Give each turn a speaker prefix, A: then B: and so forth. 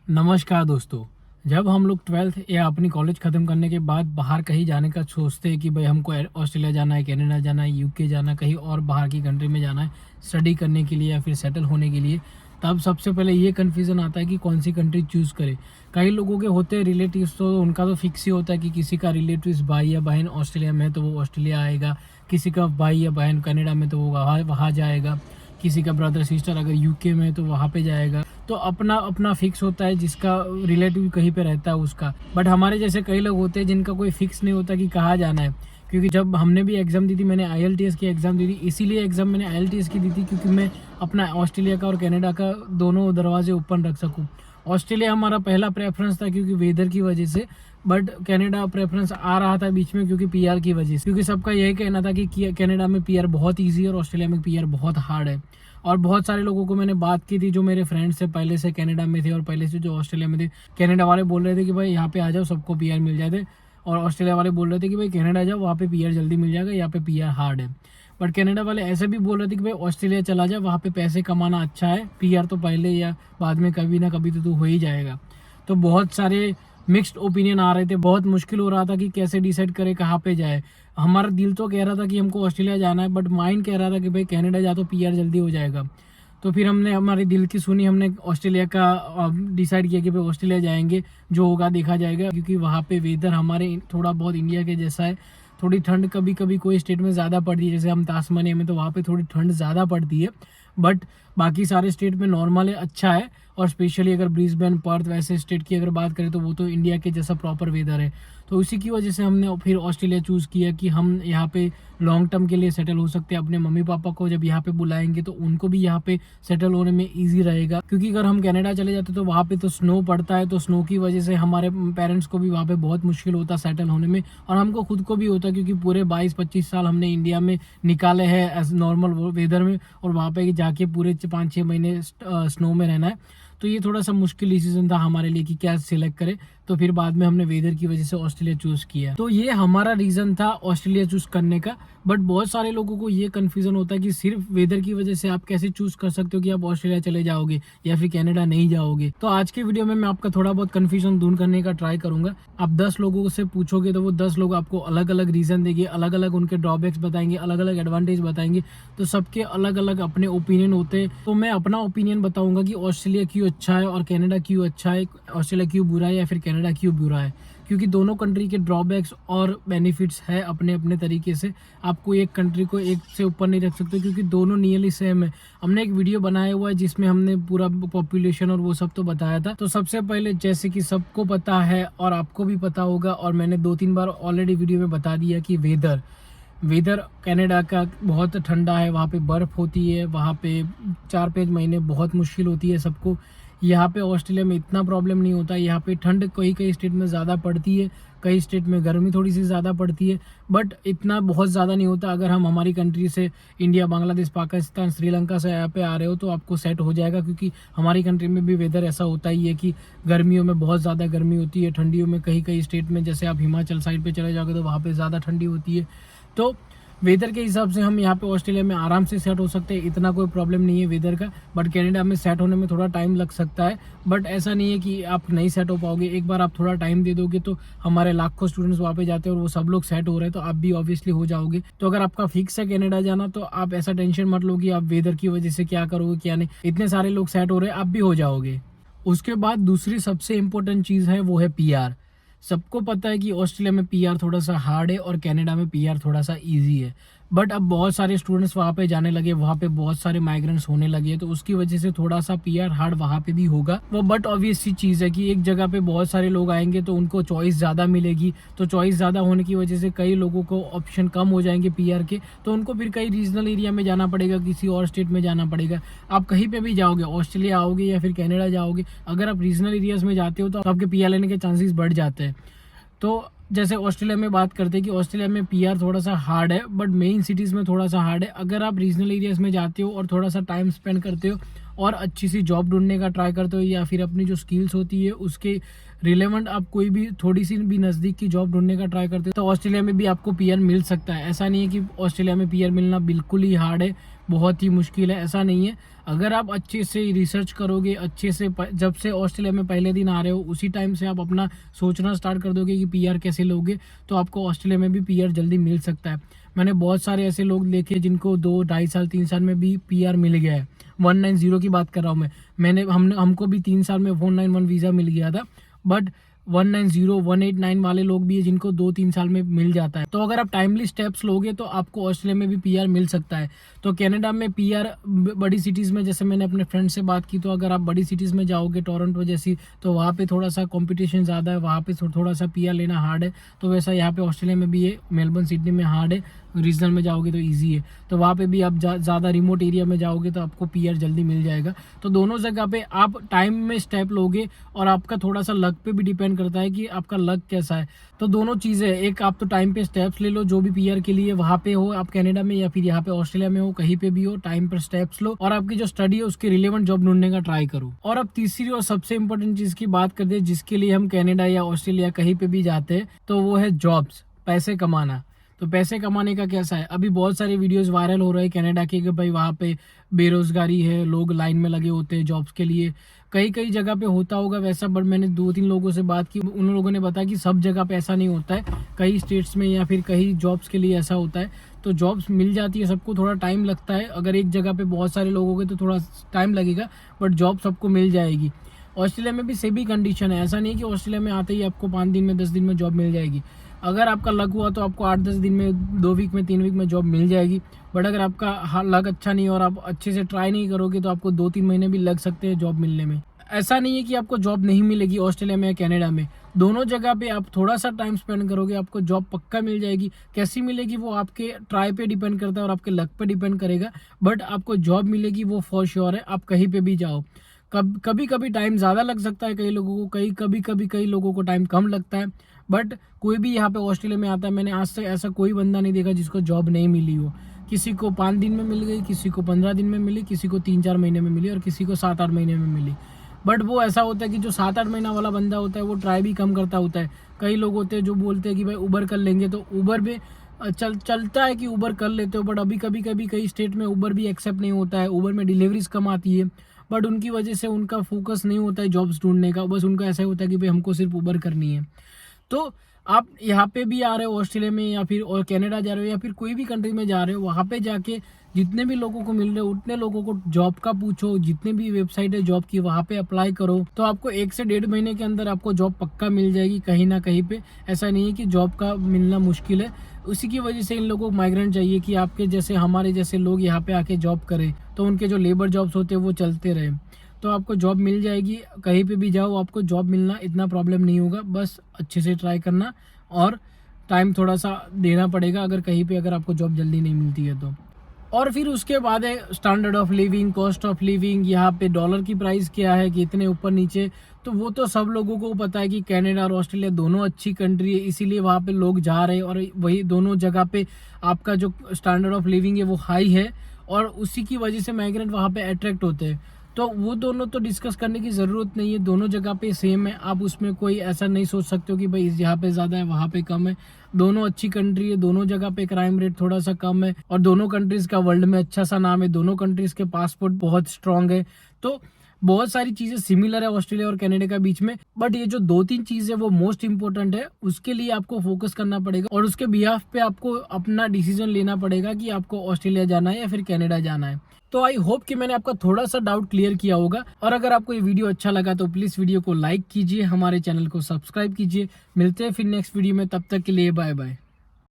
A: नमस्कार दोस्तों। जब हम लोग 12th या अपनी कॉलेज ख़त्म करने के बाद बाहर कहीं जाने का सोचते हैं कि भाई हमको ऑस्ट्रेलिया जाना है, कनाडा जाना है, यूके जाना है, कहीं और बाहर की कंट्री में जाना है स्टडी करने के लिए या फिर सेटल होने के लिए, तब सबसे पहले ये कन्फ्यूज़न आता है कि कौन सी कंट्री चूज़ करें। कई लोगों के होते हैं रिलेटिव्स, तो उनका तो फिक्स ही होता है कि किसी का रिलेटिव्स भाई या बहन ऑस्ट्रेलिया में है तो वो ऑस्ट्रेलिया आएगा, किसी का भाई या बहन कनाडा में तो वो वहाँ वहाँ जाएगा, किसी का ब्रदर सिस्टर अगर यूके में है तो वहाँ पे जाएगा। तो अपना अपना फिक्स होता है, जिसका रिलेटिव कहीं पे रहता है उसका। बट हमारे जैसे कई लोग होते हैं जिनका कोई फिक्स नहीं होता कि कहाँ जाना है। क्योंकि जब हमने भी एग्ज़ाम दी थी, मैंने IELTS की एग्ज़ाम दी थी, इसीलिए एग्ज़ाम मैंने IELTS की दी थी क्योंकि मैं अपना ऑस्ट्रेलिया का और कनाडा का दोनों दरवाजे ओपन रख सकूँ। ऑस्ट्रेलिया हमारा पहला प्रेफरेंस था क्योंकि वेदर की वजह से, बट कनाडा प्रेफरेंस आ रहा था बीच में क्योंकि PR की वजह से। क्योंकि सबका यही कहना था कि कनाडा में PR बहुत ईजी है और ऑस्ट्रेलिया में PR बहुत हार्ड है। और बहुत सारे लोगों को मैंने बात की थी जो मेरे फ्रेंड्स से पहले से कनाडा में थे और पहले से जो ऑस्ट्रेलिया में थे। कनाडा वाले बोल रहे थे कि भाई यहाँ पे आ जाओ, सबको PR मिल जाते, और ऑस्ट्रेलिया वाले बोल रहे थे कि भाई कनाडा जाओ, वहाँ पे PR जल्दी मिल जाएगा, यहाँ पे PR हार्ड है। बट कनाडा वाले ऐसे भी बोल रहे थे कि भाई ऑस्ट्रेलिया चला जाओ, वहाँ पे पैसे कमाना अच्छा है, PR तो पहले या बाद में कभी ना कभी तो तू हो ही जाएगा। तो बहुत सारे मिक्स्ड ओपिनियन आ रहे थे, बहुत मुश्किल हो रहा था कि कैसे डिसाइड करे कहाँ पे जाए। हमारा दिल तो कह रहा था कि हमको ऑस्ट्रेलिया जाना है, बट माइंड कह रहा था कि भाई कनाडा जा तो PR जल्दी हो जाएगा। तो फिर हमने हमारे दिल की सुनी, हमने ऑस्ट्रेलिया का डिसाइड किया कि भाई ऑस्ट्रेलिया जाएंगे, जो होगा देखा जाएगा। क्योंकि वहाँ पे वेदर हमारे थोड़ा बहुत इंडिया के जैसा है। थोड़ी ठंड कभी कभी कोई स्टेट में ज़्यादा पड़ती है, जैसे हम तास्मानिया में, तो वहाँ पे थोड़ी ठंड ज़्यादा पड़ती है। बट बाकी सारे स्टेट में नॉर्मल है, अच्छा है। और स्पेशली अगर ब्रिस्बेन, पर्थ वैसे स्टेट की अगर बात करें तो वो तो इंडिया के जैसा प्रॉपर वेदर है। तो इसी की वजह से हमने फिर ऑस्ट्रेलिया चूज़ किया कि हम यहाँ पे लॉन्ग टर्म के लिए सेटल हो सकते हैं। अपने मम्मी पापा को जब यहाँ पे बुलाएंगे तो उनको भी यहाँ पे सेटल होने में ईजी रहेगा। क्योंकि अगर हम कनाडा चले जाते तो वहाँ पे तो स्नो पड़ता है, तो स्नो की वजह से हमारे पेरेंट्स को भी वहाँ पे बहुत मुश्किल होता सेटल होने में, और हमको खुद को भी होता क्योंकि पूरे 22-25 साल हमने इंडिया में निकाले हैं एज नॉर्मल वेदर में, और वहाँ पे जाके पूरे 5-6 महीने स्नो में रहना है। तो ये थोड़ा सा मुश्किल डिसीजन था हमारे लिए कि क्या सिलेक्ट करें। तो फिर बाद में हमने वेदर की वजह से ऑस्ट्रेलिया चूज़ किया। तो ये हमारा रीज़न था ऑस्ट्रेलिया चूज़ करने का। बट बहुत सारे लोगों को ये कन्फ्यूज़न होता है कि सिर्फ वेदर की वजह से आप कैसे चूज़ कर सकते हो कि आप ऑस्ट्रेलिया चले जाओगे या फिर कनाडा नहीं जाओगे। तो आज के वीडियो में मैं आपका थोड़ा बहुत कन्फ्यूजन दूर करने का ट्राई करूंगा। आप 10 लोगों से पूछोगे तो वो 10 लोग आपको अलग अलग रीज़न देंगे, अलग अलग उनके ड्रॉबैक्स बताएंगे, अलग अलग एडवांटेज बताएंगे। तो सबके अलग अलग अपने ओपिनियन होते हैं। तो मैं अपना ओपिनियन बताऊंगा कि ऑस्ट्रेलिया क्यों अच्छा है और कनाडा क्यों अच्छा है, ऑस्ट्रेलिया क्यों बुरा है या फिर कनाडा क्यों बुरा है। क्योंकि दोनों कंट्री के ड्रॉबैक्स और बेनिफिट्स है अपने अपने तरीके से। आपको एक कंट्री को एक से ऊपर नहीं रख सकते क्योंकि दोनों नियरली सेम है। हमने एक वीडियो बनाया हुआ है जिसमें हमने पूरा पॉपुलेशन और वो सब तो बताया था। तो सबसे पहले जैसे कि सबको पता है और आपको भी पता होगा, और मैंने 2-3 बार ऑलरेडी वीडियो में बता दिया कि वेदर कनाडा का बहुत ठंडा है, वहाँ पे बर्फ़ होती है, वहाँ पे 4-5 महीने बहुत मुश्किल होती है सबको। यहाँ पे ऑस्ट्रेलिया में इतना प्रॉब्लम नहीं होता। यहाँ पे ठंड कई स्टेट में ज़्यादा पड़ती है, कई स्टेट में गर्मी थोड़ी सी ज़्यादा पड़ती है, बट इतना बहुत ज़्यादा नहीं होता। अगर हम हमारी कंट्री से इंडिया, बांग्लादेश, पाकिस्तान, श्रीलंका से यहाँ पे आ रहे हो तो आपको सेट हो जाएगा। क्योंकि हमारी कंट्री में भी वेदर ऐसा होता ही है कि गर्मियों में बहुत ज़्यादा गर्मी होती है, ठंडियों में कई स्टेट में, जैसे आप हिमाचल साइड पर चले जाओगे तो वहाँ पर ज़्यादा ठंडी होती है। तो वेदर के हिसाब से हम यहाँ पे ऑस्ट्रेलिया में आराम से सेट हो सकते हैं, इतना कोई प्रॉब्लम नहीं है वेदर का। बट कनाडा में सेट होने में थोड़ा टाइम लग सकता है, बट ऐसा नहीं है कि आप नहीं सेट हो पाओगे। एक बार आप थोड़ा टाइम दे दोगे तो हमारे लाखों स्टूडेंट्स वहाँ पे जाते हैं और वो सब लोग सेट हो रहे हैं, तो आप भी ऑब्वियसली हो जाओगे। तो अगर आपका फिक्स है कनाडा जाना तो आप ऐसा टेंशन मत लो कि आप वेदर की वजह से क्या करोगे क्या नहीं। इतने सारे लोग सेट हो रहे हैं, आप भी हो जाओगे। उसके बाद दूसरी सबसे इम्पोर्टेंट चीज़ है वो है PR। सबको पता है कि ऑस्ट्रेलिया में PR थोड़ा सा हार्ड है और कनाडा में PR थोड़ा सा इजी है। बट अब बहुत सारे स्टूडेंट्स वहाँ पे जाने लगे, वहाँ पे बहुत सारे माइग्रेंट्स होने लगे, तो उसकी वजह से थोड़ा सा PR हार्ड वहाँ पे भी होगा वो। बट ऑब्वियस सी चीज़ है कि एक जगह पे बहुत सारे लोग आएंगे तो उनको चॉइस ज़्यादा मिलेगी। तो चॉइस ज़्यादा होने की वजह से कई लोगों को ऑप्शन कम हो जाएंगे PR के, तो उनको फिर कई रीजनल एरिया में जाना पड़ेगा, किसी और स्टेट में जाना पड़ेगा। आप कहीं पर भी जाओगे, ऑस्ट्रेलिया आओगे या फिर कनाडा जाओगे, अगर आप रीजनल एरियाज में जाते हो तो आपके PR लेने के चांसेस बढ़ जाते हैं। तो जैसे ऑस्ट्रेलिया में बात करते हैं कि ऑस्ट्रेलिया में PR थोड़ा सा हार्ड है, बट मेन सिटीज़ में थोड़ा सा हार्ड है। अगर आप रीजनल एरियाज़ में जाते हो और थोड़ा सा टाइम स्पेंड करते हो और अच्छी सी जॉब ढूंढने का ट्राई करते हो, या फिर अपनी जो स्किल्स होती है उसके रिलेवेंट आप कोई भी थोड़ी सी भी नज़दीक की जॉब ढूंढने का ट्राई करते हो, तो ऑस्ट्रेलिया में भी आपको PR मिल सकता है। ऐसा नहीं है कि ऑस्ट्रेलिया में PR मिलना बिल्कुल ही हार्ड है। बहुत ही मुश्किल है, ऐसा नहीं है। अगर आप अच्छे से रिसर्च करोगे, अच्छे से जब से ऑस्ट्रेलिया में पहले दिन आ रहे हो उसी टाइम से आप अपना सोचना स्टार्ट कर दोगे कि पीआर कैसे लोगे, तो आपको ऑस्ट्रेलिया में भी पीआर जल्दी मिल सकता है। मैंने बहुत सारे ऐसे लोग देखे जिनको 2, 2.5 साल 3 साल में भी पीआर मिल गया है। 190 की बात कर रहा हूँ मैं। हमको भी 3 साल में 491 वीज़ा मिल गया था, बट 190, 189 वाले लोग भी है जिनको 2-3 साल में मिल जाता है। तो अगर आप टाइमली स्टेप्स लोगे तो आपको ऑस्ट्रेलिया में भी पीआर मिल सकता है। तो कनाडा में पीआर बड़ी सिटीज़ में, जैसे मैंने अपने फ्रेंड से बात की, तो अगर आप बड़ी सिटीज़ में जाओगे टोरंटो जैसी, तो वहाँ पे थोड़ा सा कंपटीशन ज़्यादा है, वहाँ पे थोड़ा सा पीआर लेना हार्ड है। तो वैसा यहाँ पे ऑस्ट्रेलिया में भी है, मेलबर्न सिडनी में हार्ड है, रीजनल में जाओगे तो ईजी है। तो वहाँ पे भी आप ज़्यादा रिमोट एरिया में जाओगे तो आपको पीआर जल्दी मिल जाएगा। तो दोनों जगह पे आप टाइम में स्टेप लोगे, और आपका थोड़ा सा लक पे भी डिपेंड करता है कि आपका लक कैसा है। तो दोनों चीज़ें, एक आप तो टाइम पे स्टेप्स ले लो, जो भी पीआर के लिए वहाँ पे हो, आप कनाडा में या फिर यहाँ पे ऑस्ट्रेलिया में हो, कहीं पे भी हो, टाइम पर स्टेप्स लो और आपकी जो स्टडी है उसके रिलेवेंट जॉब ढूंढने का ट्राई करो। और अब तीसरी और सबसे इंपॉर्टेंट चीज़ की बात करते हैं जिसके लिए हम कनाडा या ऑस्ट्रेलिया कहीं पे भी जाते हैं, तो वो है जॉब्स, पैसे कमाना। तो पैसे कमाने का कैसा है, अभी बहुत सारे वीडियोस वायरल हो रहे हैं कनाडा के कि भाई वहाँ पे बेरोजगारी है, लोग लाइन में लगे होते हैं जॉब्स के लिए। कई कई जगह पे होता होगा वैसा, बट मैंने 2-3 लोगों से बात की, उन लोगों ने बताया कि सब जगह पे ऐसा नहीं होता है, कई स्टेट्स में या फिर कई जॉब्स के लिए ऐसा होता है। तो जॉब्स मिल जाती है सबको, थोड़ा टाइम लगता है। अगर एक जगह पे बहुत सारे लोग हो गए तो थोड़ा टाइम लगेगा, बट जॉब सबको मिल जाएगी। ऑस्ट्रेलिया में भी सेम ही कंडीशन है, ऐसा नहीं है कि ऑस्ट्रेलिया में आते ही आपको 5 दिन में 10 दिन में जॉब मिल जाएगी। अगर आपका लक हुआ तो आपको 8-10 दिन में, 2 वीक में, 3 वीक में जॉब मिल जाएगी। बट अगर आपका लक अच्छा नहीं और आप अच्छे से ट्राई नहीं करोगे तो आपको 2-3 महीने भी लग सकते हैं जॉब मिलने में। ऐसा नहीं है कि आपको जॉब नहीं मिलेगी ऑस्ट्रेलिया में या कनाडा में, दोनों जगह पे आप थोड़ा सा टाइम स्पेंड करोगे आपको जॉब पक्का मिल जाएगी। कैसी मिलेगी वो आपके ट्राई पे डिपेंड करता है और आपके लक पे डिपेंड करेगा, बट आपको जॉब मिलेगी वो फॉर श्योर है। आप कहीं पे भी जाओ, कभी कभी टाइम ज़्यादा लग सकता है कई लोगों को, कई लोगों को टाइम कम लगता है, बट कोई भी यहाँ पे ऑस्ट्रेलिया में आता है, मैंने आज तक ऐसा कोई बंदा नहीं देखा जिसको जॉब नहीं मिली हो। किसी को 5 दिन में मिल गई, किसी को 15 दिन में मिली, किसी को 3-4 महीने में मिली और किसी को 7-8 महीने में मिली। बट वो ऐसा होता है कि जो 7-8 महीना वाला बंदा होता है वो ट्राई भी कम करता होता है। कई लोग होते हैं जो बोलते हैं कि भाई उबर कर लेंगे, तो उबर में चलता है कि उबर कर लेते हो, बट अभी कभी कई स्टेट में उबर भी एक्सेप्ट नहीं होता है। उबर में डिलीवरीज कम आती है, बट उनकी वजह से उनका फोकस नहीं होता है जॉब्स ढूंढने का, बस उनका ऐसा होता है कि भाई हमको सिर्फ उबर करनी है। तो आप यहाँ पे भी आ रहे हो ऑस्ट्रेलिया में या फिर और कनाडा जा रहे हो या फिर कोई भी कंट्री में जा रहे हो, वहाँ पे जाके जितने भी लोगों को मिल रहे हो उतने लोगों को जॉब का पूछो, जितने भी वेबसाइट है जॉब की वहाँ पे अप्लाई करो, तो आपको 1 से 1.5 महीने के अंदर आपको जॉब पक्का मिल जाएगी कहीं ना कहीं पे। ऐसा नहीं है कि जॉब का मिलना मुश्किल है, उसी की वजह से इन लोगों को माइग्रेंट चाहिए कि आपके जैसे हमारे जैसे लोग यहाँ पे आके जॉब करें, तो उनके जो लेबर जॉब्स होते हैं वो चलते रहे। तो आपको जॉब मिल जाएगी, कहीं पे भी जाओ आपको जॉब मिलना इतना प्रॉब्लम नहीं होगा, बस अच्छे से ट्राई करना और टाइम थोड़ा सा देना पड़ेगा अगर कहीं पे अगर आपको जॉब जल्दी नहीं मिलती है तो। और फिर उसके बाद है standard of living, cost of living, यहाँ पे डॉलर की प्राइस क्या है, कितने ऊपर नीचे, तो वो तो सब लोगों को पता है कि कनाडा और ऑस्ट्रेलिया दोनों अच्छी कंट्री है, इसीलिए वहाँ पे लोग जा रहे हैं और वही दोनों जगह पे आपका जो स्टैंडर्ड ऑफ लिविंग है वो हाई है और उसी की वजह से माइग्रेंट वहाँ पे अट्रैक्ट होते हैं। तो वो दोनों तो डिस्कस करने की ज़रूरत नहीं है, दोनों जगह पे सेम है। आप उसमें कोई ऐसा नहीं सोच सकते हो कि भाई यहाँ पे ज़्यादा है वहाँ पे कम है। दोनों अच्छी कंट्री है, दोनों जगह पे क्राइम रेट थोड़ा सा कम है और दोनों कंट्रीज़ का वर्ल्ड में अच्छा सा नाम है, दोनों कंट्रीज़ के पासपोर्ट बहुत स्ट्रांग है। तो बहुत सारी चीज़ें सिमिलर है ऑस्ट्रेलिया और कनाडा के बीच में, बट ये जो 2-3 चीज़ है वो मोस्ट इंपॉर्टेंट है, उसके लिए आपको फोकस करना पड़ेगा और उसके बिहाफ पे आपको अपना डिसीजन लेना पड़ेगा कि आपको ऑस्ट्रेलिया जाना है या फिर कनाडा जाना है। तो आई होप कि मैंने आपका थोड़ा सा डाउट क्लियर किया होगा, और अगर आपको ये वीडियो अच्छा लगा तो प्लीज़ वीडियो को लाइक कीजिए, हमारे चैनल को सब्सक्राइब कीजिए। मिलते हैं फिर नेक्स्ट वीडियो में, तब तक के लिए बाय बाय।